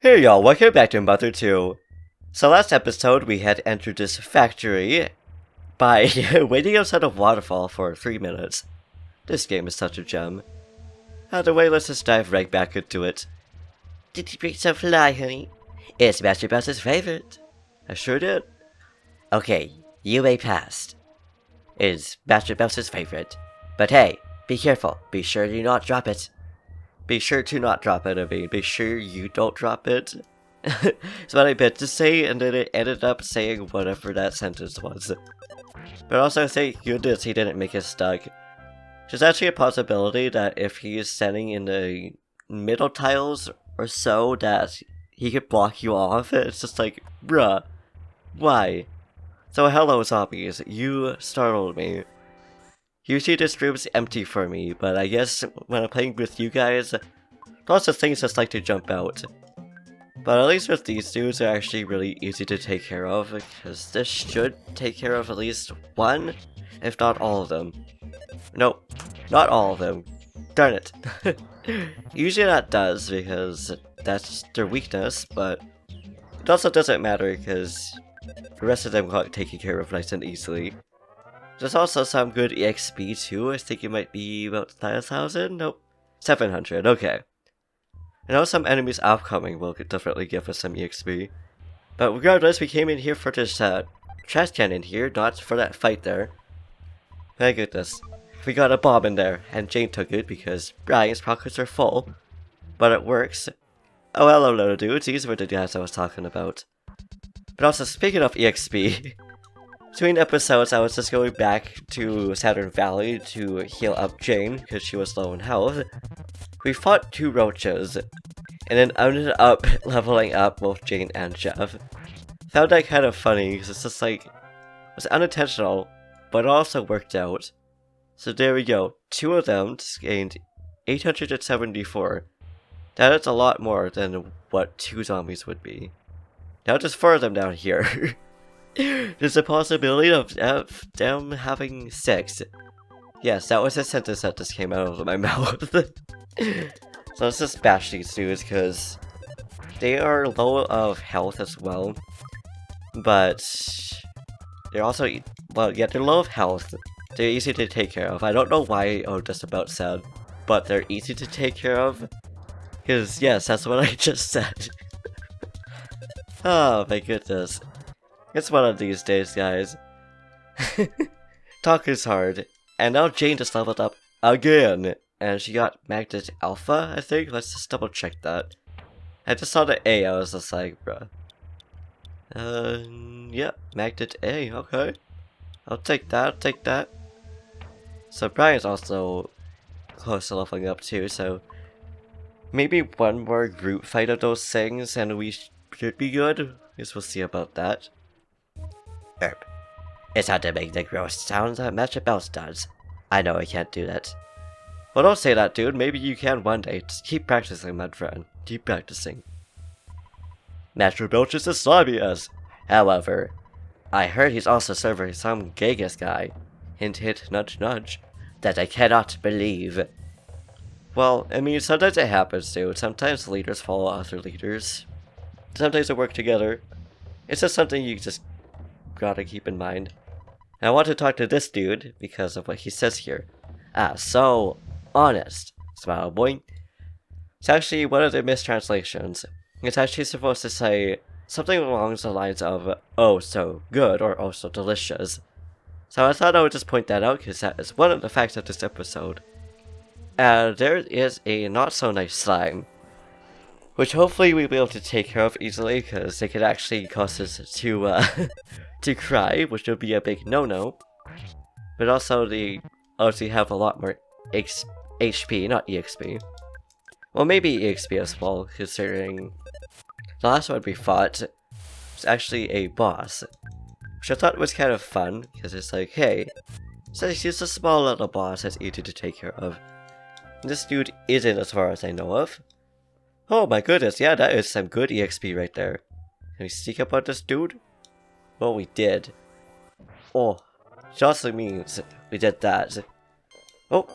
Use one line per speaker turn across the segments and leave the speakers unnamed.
Hey y'all, welcome back to Mother 2. So last episode we had entered this factory by waiting outside a waterfall for 3 minutes. This game is such a gem. Either way, let's just dive right back into it. Did you bring some fly, honey? It's Master Belch's favorite. I sure did. Okay, you may pass. It's Master Belch's favorite. But hey, be careful. Be sure to not drop it. Be sure to not drop it, I mean. Be sure you don't drop it. It's what I meant to say, and then it ended up saying whatever that sentence was. But also, thank goodness he didn't make it stuck. There's actually a possibility that if he is standing in the middle tiles or so, that he could block you off. It's just like, bruh, why? So hello zombies, you startled me. Usually this room's empty for me, but I guess when I'm playing with you guys, lots of things just like to jump out. But at least with these dudes, they're actually really easy to take care of, because this should take care of at least one, if not all of them. Nope, not all of them. Darn it. Usually that does, because that's their weakness, but it also doesn't matter, because the rest of them got taken care of nice and easily. There's also some good EXP too. I think it might be about 9,000? Nope. 700, okay. I know some enemies upcoming will definitely give us some EXP. But regardless, we came in here for this trash can in here, not for that fight there. My goodness. We got a bomb in there, and Jane took it because Brian's pockets are full. But it works. Oh, hello little dudes, these were the guys I was talking about. But also, speaking of EXP, between episodes, I was just going back to Saturn Valley to heal up Jane, because she was low in health. We fought 2 roaches, and then ended up leveling up both Jane and Jeff. Found that kind of funny, because it's just like, it was unintentional, but it also worked out. So there we go, 2 of them just gained 874. That is a lot more than what 2 zombies would be. Now just 4 of them down here. There's a possibility of them having 6. Yes, that was a sentence that just came out of my mouth. So let's just bash these dudes, because they are low of health as well. But they're also, well, yeah, they're low of health. They're easy to take care of. I don't know why I just about said, but they're easy to take care of. Because, yes, that's what I just said. Oh my goodness. It's one of these days, guys. Talk is hard. And now Jane just leveled up again. And she got Magnet Alpha, I think? Let's just double check that. I just saw the A, I was just like, bruh. Yeah, Magnet A, okay. I'll take that, So Brian's also close to leveling up too, so maybe one more group fight of those things and we should be good. Guess we'll see about that. Herb. It's hard to make the gross sounds that Master Belch does. I know I can't do that. Well, don't say that, dude. Maybe you can one day. Just keep practicing, my friend. Keep practicing. Master Belch is as slimy as. However, I heard he's also serving some Gagus guy. Hint hint, nudge nudge. That I cannot believe. Well, I mean, sometimes it happens, dude. Sometimes leaders follow other leaders. Sometimes they work together. It's just something you just gotta keep in mind. And I want to talk to this dude because of what he says here. So honest. Smile boy. It's actually one of the mistranslations. It's actually supposed to say something along the lines of, oh so good or oh so delicious. So I thought I would just point that out because that is one of the facts of this episode. And there is a not so nice slime, which hopefully we'll be able to take care of easily because it could actually cause us to to cry, which would be a big no-no. But also they obviously have a lot more HP, not EXP. Well, maybe EXP as well, considering the last one we fought was actually a boss, which I thought was kind of fun, because it's like, hey, so he's a small little boss that's easy to take care of. And this dude isn't as far as I know of. Oh my goodness, yeah, that is some good EXP right there. Can we sneak up on this dude? Well, we did. Oh, which also means we did that. Oh,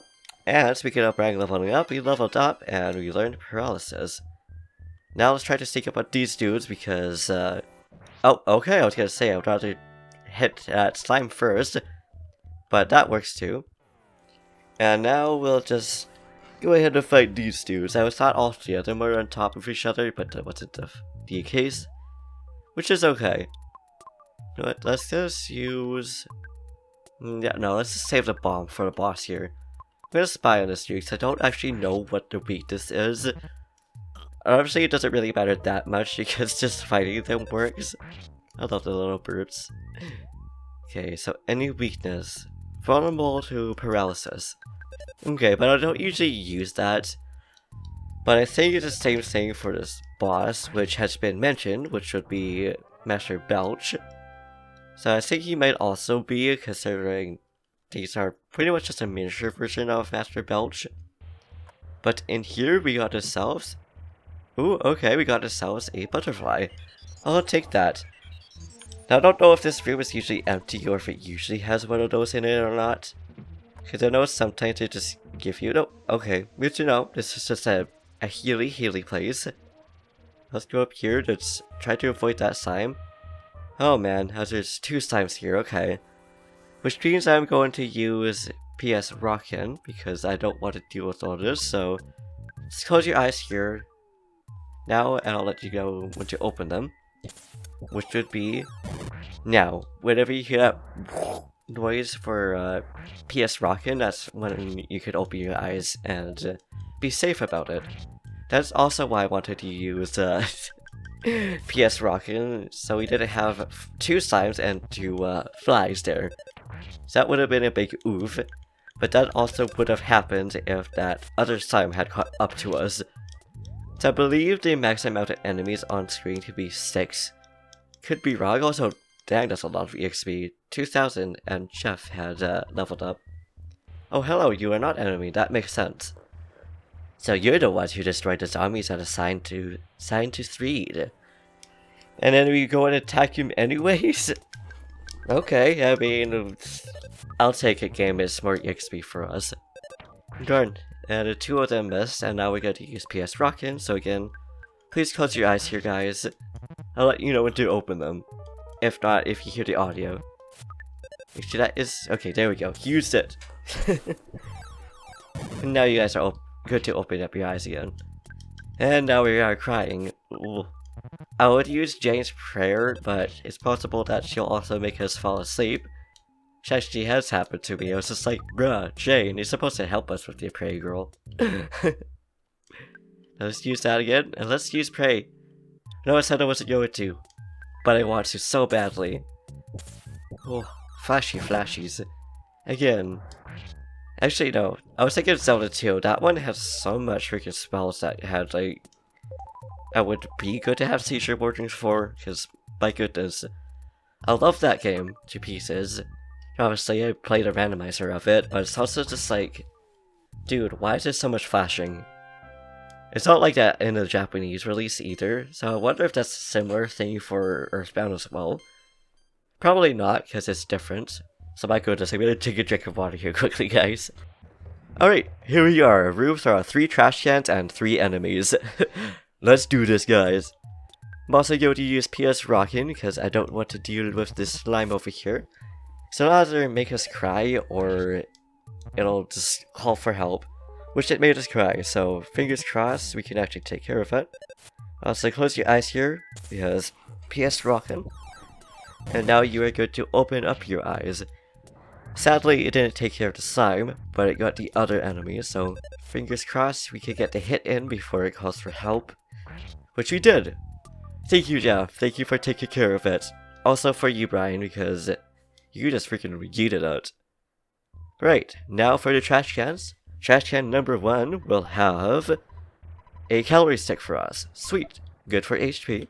and speaking of Brian leveling up, we leveled up and we learned paralysis. Now let's try to sneak up on these dudes because, oh, okay, I was gonna say I'd rather hit that slime first, but that works too. And now we'll just go ahead and fight these dudes. I thought all three of them were on top of each other, but that wasn't the case, which is okay. You know what, let's just use... Yeah, no, let's just save the bomb for the boss here. I'm gonna spy on this dude because I don't actually know what the weakness is. Obviously, it doesn't really matter that much because just fighting them works. I love the little birds. Okay, so any weakness. Vulnerable to paralysis. Okay, but I don't usually use that. But I think it's the same thing for this boss, which has been mentioned, which would be Master Belch. So I think he might also be, considering these are pretty much just a miniature version of Master Belch. But in here, we got ourselves... Ooh, okay, we got ourselves a butterfly. I'll take that. Now, I don't know if this room is usually empty or if it usually has one of those in it or not. Because I know sometimes they just give you... No, okay, good to know. This is just a healy place. Let's go up here. Let's try to avoid that slime. Oh man, there's two slimes here, okay. Which means I'm going to use PS Rockin' because I don't want to deal with all this, so... Just close your eyes here. Now, and I'll let you know when to open them. Which would be... Now, whenever you hear that noise for PS Rockin', that's when you could open your eyes and be safe about it. That's also why I wanted to use PS Rockin', so we didn't have two slimes and two flies there. So that would have been a big oof, but that also would have happened if that other slime had caught up to us. So I believe the max amount of enemies on screen could be 6. Could be wrong, also dang, that's a lot of EXP. 2000 and Jeff had leveled up. Oh hello, you are not enemy, that makes sense. So you're the ones who destroyed the zombies that are assigned to Threed. And then we go and attack him anyways? Okay, I mean, I'll take it, game is more EXP for us. Darn, and the two of them missed, and now we got to use PS Rockin', so again, please close your eyes here guys. I'll let you know when to open them. If not, if you hear the audio. Actually that is, okay, there we go, used it. And now you guys are good to open up your eyes again. And now we are crying. Ooh. I would use Jane's prayer, but it's possible that she'll also make us fall asleep. Which actually has happened to me. I was just like, bruh, Jane, you're supposed to help us with your pray, girl. Let's use that again, and let's use pray. No, I said I wasn't going to, but I want to so badly. Oh, flashies. Again. Actually, no. I was thinking of Zelda 2. That one has so much freaking spells that had, like... I would be good to have seizure warnings for, because, my goodness. I love that game to pieces. Obviously, I played a randomizer of it, but it's also just like... Dude, why is there so much flashing? It's not like that in the Japanese release either, so I wonder if that's a similar thing for Earthbound as well. Probably not, because it's different. So my goodness, I'm gonna take a drink of water here quickly, guys. Alright, here we are. Rooms are 3 trash cans and 3 enemies. Let's do this, guys. I'm also going to use PS Rockin' because I don't want to deal with this slime over here. So it'll either make us cry or it'll just call for help. Which it made us cry, so fingers crossed we can actually take care of it. Also close your eyes here because PS Rockin'. And now you are good to open up your eyes. Sadly, it didn't take care of the slime, but it got the other enemies, so fingers crossed we could get the hit in before it calls for help. Which we did! Thank you, Jeff. Thank you for taking care of it. Also for you, Brian, because you just freaking yeeted it. Right, now for the trash cans. Trash can number 1 will have a calorie stick for us. Sweet. Good for HP.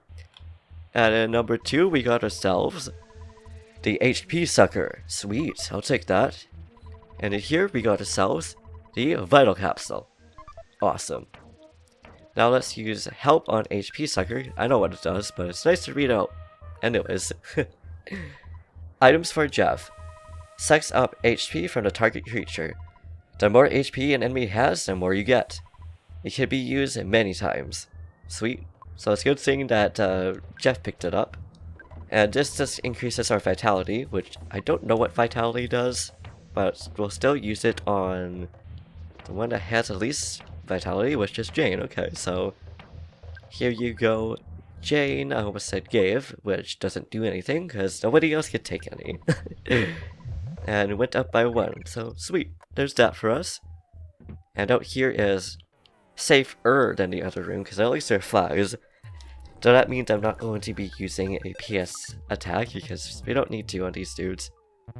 And in number 2, we got ourselves the HP sucker. Sweet, I'll take that. And in here, we got ourselves the vital capsule. Awesome. Now let's use help on HP sucker. I know what it does, but it's nice to read out. Anyways. Items for Jeff. Sucks up HP from the target creature. The more HP an enemy has, the more you get. It can be used many times. Sweet. So it's a good thing that Jeff picked it up. And this just increases our vitality, which I don't know what vitality does, but we'll still use it on the one that has at least vitality, which is Jane. Okay, so here you go, Jane. I almost said gave, which doesn't do anything because nobody else could take any. And it went up by 1, so sweet. There's that for us. And out here is safer than the other room because at least there are flags. So that means I'm not going to be using a PS attack because we don't need to on these dudes.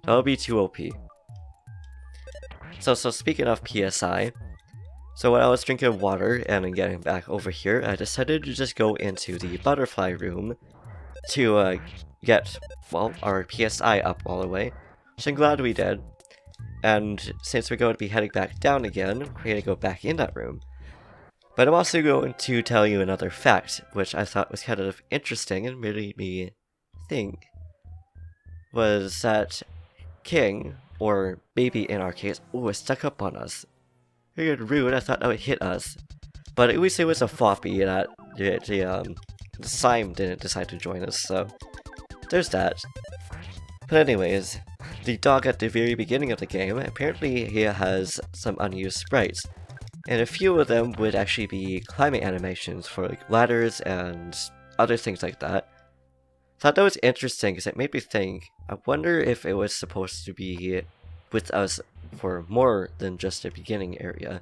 That'll be too OP. So speaking of PSI, so when I was drinking water and then getting back over here, I decided to just go into the butterfly room to get, well, our PSI up all the way, which I'm glad we did. And since we're going to be heading back down again, we're going to go back in that room. But I'm also going to tell you another fact, which I thought was kind of interesting and made me think, was that King, or Baby in our case, was stuck up on us. Very rude, I thought that would hit us. But at least it was a floppy that the slime didn't decide to join us, so there's that. But anyways, the dog at the very beginning of the game, apparently he has some unused sprites. And a few of them would actually be climbing animations for like ladders and other things like that. Thought that was interesting because it made me think, I wonder if it was supposed to be with us for more than just the beginning area.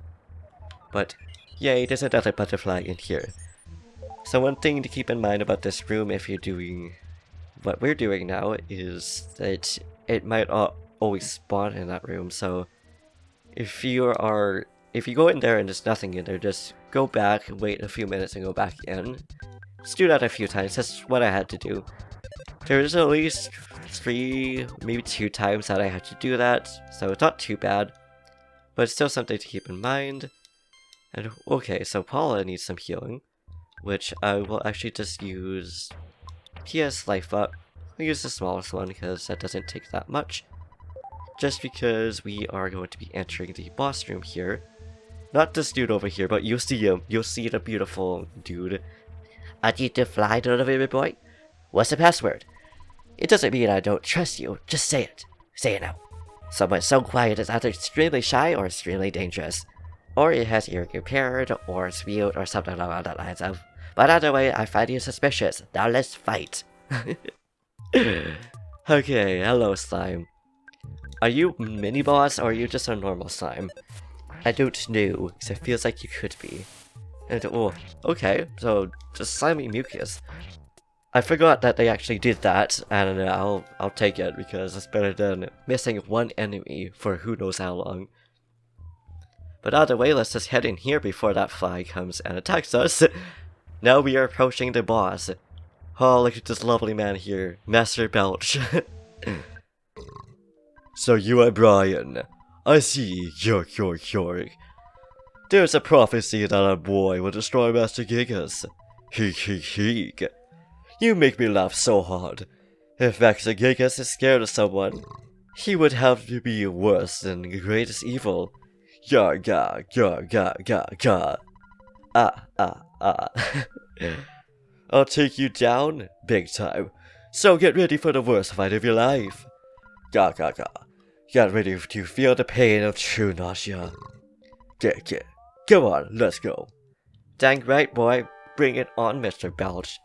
But yay, there's another butterfly in here. So one thing to keep in mind about this room if you're doing what we're doing now is that it might always spawn in that room. So if you go in there and there's nothing in there, just go back, wait a few minutes and go back in. Just do that a few times, that's what I had to do. There's at least 3, maybe 2 times that I had to do that, so it's not too bad. But it's still something to keep in mind. And okay, so Paula needs some healing, which I will actually just use PS Life Up. I'll use the smallest one because that doesn't take that much. Just because we are going to be entering the boss room here. Not this dude over here, but you'll see him. You'll see the beautiful dude. I need to fly to the baby boy. What's the password? It doesn't mean I don't trust you. Just say it. Say it now. Someone so quiet is either extremely shy or extremely dangerous. Or it has ear impaired or spewed or something along that lines of. But either way, I find you suspicious. Now let's fight. Okay, hello slime. Are you mini-boss or are you just a normal slime? I don't know, because it feels like you could be. And oh, okay, so just slimy mucus. I forgot that they actually did that, and I'll take it because it's better than missing one enemy for who knows how long. But either way, let's just head in here before that fly comes and attacks us. Now we are approaching the boss. Oh, look at this lovely man here, Master Belch. So you are Brian. I see, york. There's a prophecy that a boy will destroy Master Gigas. Heek. You make me laugh so hard. If Master Gigas is scared of someone, he would have to be worse than the greatest evil. Yarga. I'll take you down, big time. So get ready for the worst fight of your life. Ga. Get ready to feel the pain of true nausea. Get. Come on, let's go. Dang right, boy. Bring it on, Mr. Belch.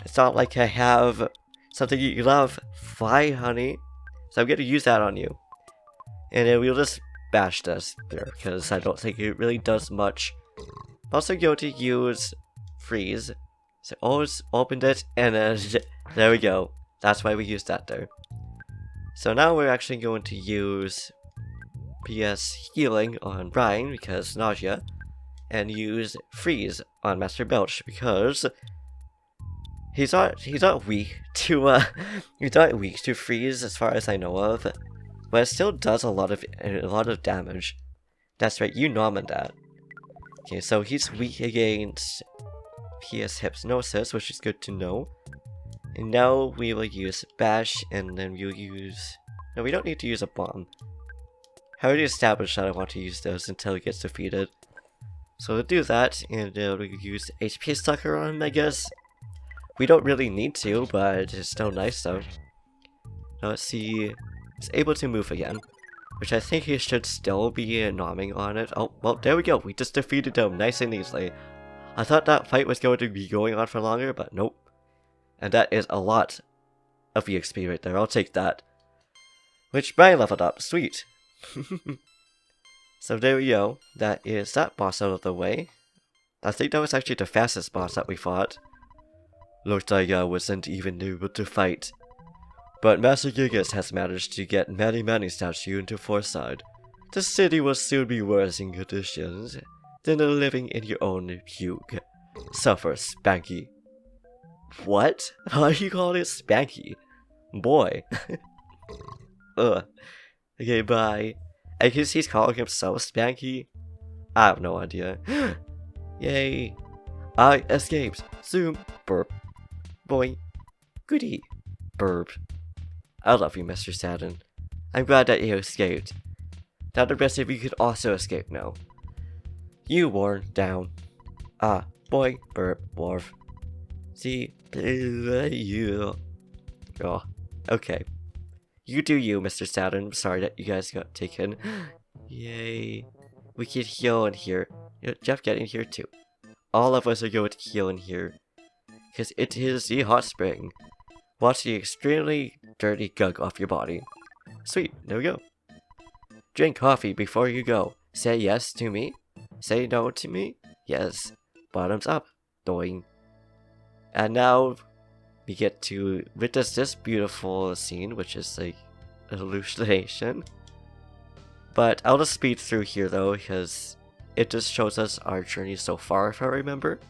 It's not like I have something you love. Fly, honey. So I'm going to use that on you. And then we'll just bash this there, because I don't think it really does much. I'm also going to use freeze. So always opened it, and then there we go. That's why we used that there. So now we're actually going to use PS healing on Brian because nausea, and use freeze on Master Belch because he's not weak to freeze as far as I know of, but it still does a lot of damage. That's right, you nominate that. Okay, so he's weak against PS hypnosis, which is good to know. And now we will use bash, and then we'll use... No, we don't need to use a bomb. I already established that I want to use those until it gets defeated. So we'll do that, and we could use HP Sucker on him, I guess. We don't really need to, but it's still nice though. Now let's see, he's able to move again, which I think he should still be nomming on it. Oh, well, there we go. We just defeated him nice and easily. I thought that fight was going to be going on for longer, but nope. And that is a lot of EXP right there. I'll take that. Which Brian leveled up. Sweet. So there we go. That is that boss out of the way. I think that was actually the fastest boss that we fought. Looks like I wasn't even able to fight. But Master Gigas has managed to get many statue into Forsyth. The city will soon be worse in conditions than living in your own puke. Suffer, Spanky. What? How are you calling it Spanky? Boy. Ugh. Okay, bye. I guess he's calling himself Spanky. I have no idea. Yay. I escaped. Zoom. Burp. Boy. Goody. Burp. I love you, Mr. Saturn. I'm glad that you escaped. Now the rest of you could also escape now. You worn down. Ah, boy, burp, wharf. See, you. Oh, okay. You do you, Mr. Saturn. I'm sorry that you guys got taken. Yay. We can heal in here. Jeff, get in here too. All of us are going to heal in here. Because it is the hot spring. Wash the extremely dirty gunk off your body. Sweet, there we go. Drink coffee before you go. Say yes to me. Say no to me. Yes. Bottoms up. Doing. And now we get to witness this beautiful scene, which is like a hallucination. But I'll just speed through here though, because it just shows us our journey so far, if I remember.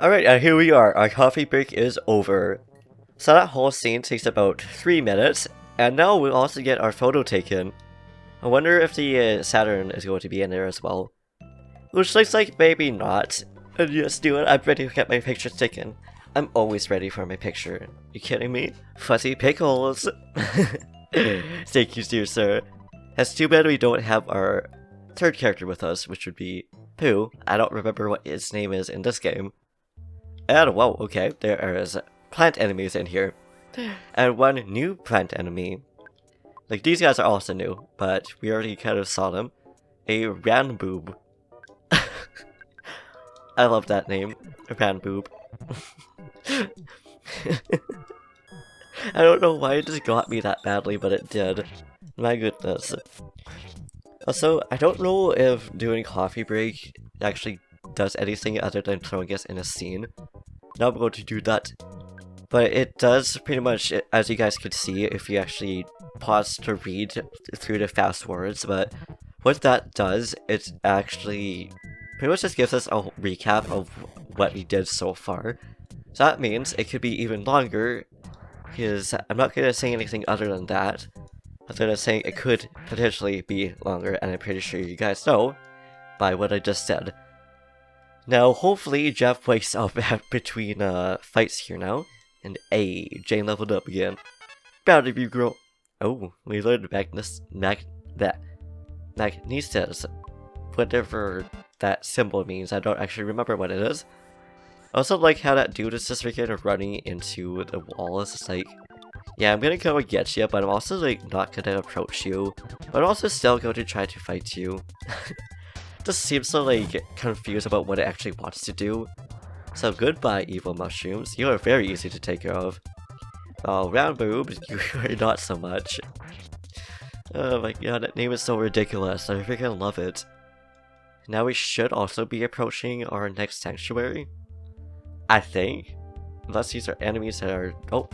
Alright, and here we are. Our coffee break is over. So that whole scene takes about 3 minutes, and now we'll also get our photo taken. I wonder if the Saturn is going to be in there as well. Which looks like maybe not. And yes, do it. I'm ready to get my picture taken. I'm always ready for my picture. You kidding me? Fuzzy pickles! Thank you, dear sir. It's too bad we don't have our third character with us, which would be Pooh. I don't remember what his name is in this game. And whoa, okay, there is plant enemies in here. And one new plant enemy. Like, these guys are also new, but we already kind of saw them. A Ranboob. I love that name. Ranboob. I don't know why it just got me that badly, but it did. My goodness. Also, I don't know if doing coffee break actually does anything other than throwing us in a scene. Now I'm going to do that. But it does pretty much, as you guys could see, if you actually pause to read through the fast words, but what that does, it actually pretty much just gives us a recap of what we did so far. So that means it could be even longer, because I'm not going to say anything other than that. Other than saying it could potentially be longer, and I'm pretty sure you guys know by what I just said. Now, hopefully, Jeff wakes up between fights here now. And Jane leveled up again. Proud of you, girl. Oh, we learned magnesis. Whatever that symbol means, I don't actually remember what it is. I also like how that dude is just freaking running into the wall. It's just like, yeah, I'm gonna go and get you, but I'm also like not gonna approach you. But I'm also still going to try to fight you. Just seems so like confused about what it actually wants to do. So goodbye, evil mushrooms. You are very easy to take care of. Oh, round boobs, you are not so much. Oh my god, that name is so ridiculous. I freaking love it. Now we should also be approaching our next sanctuary. I think. Unless these are enemies that are... Oh.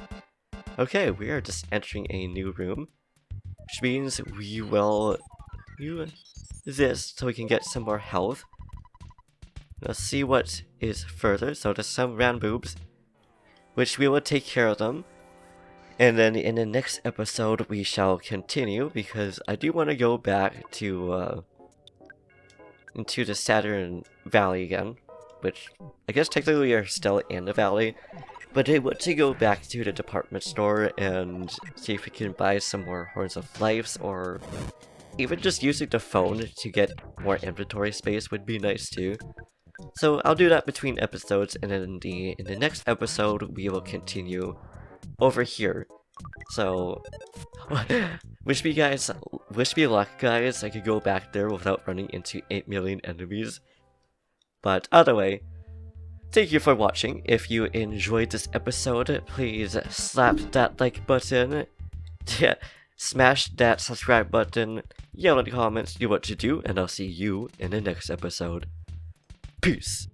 Okay, we are just entering a new room. Which means we will do this so we can get some more health. Let's see what is further. So there's some round boobs, which we will take care of them. And then in the next episode we shall continue, because I do want to go back to into the Saturn Valley again, which I guess technically are still in the valley. But I want to go back to the department store and see if we can buy some more Horns of Lives, or even just using the phone to get more inventory space would be nice too. So I'll do that between episodes, and then in the next episode we will continue over here. So wish me luck, guys. I could go back there without running into 8 million enemies. But either way, thank you for watching. If you enjoyed this episode, please slap that like button, smash that subscribe button, yell in the comments, do what to do, and I'll see you in the next episode. Peace!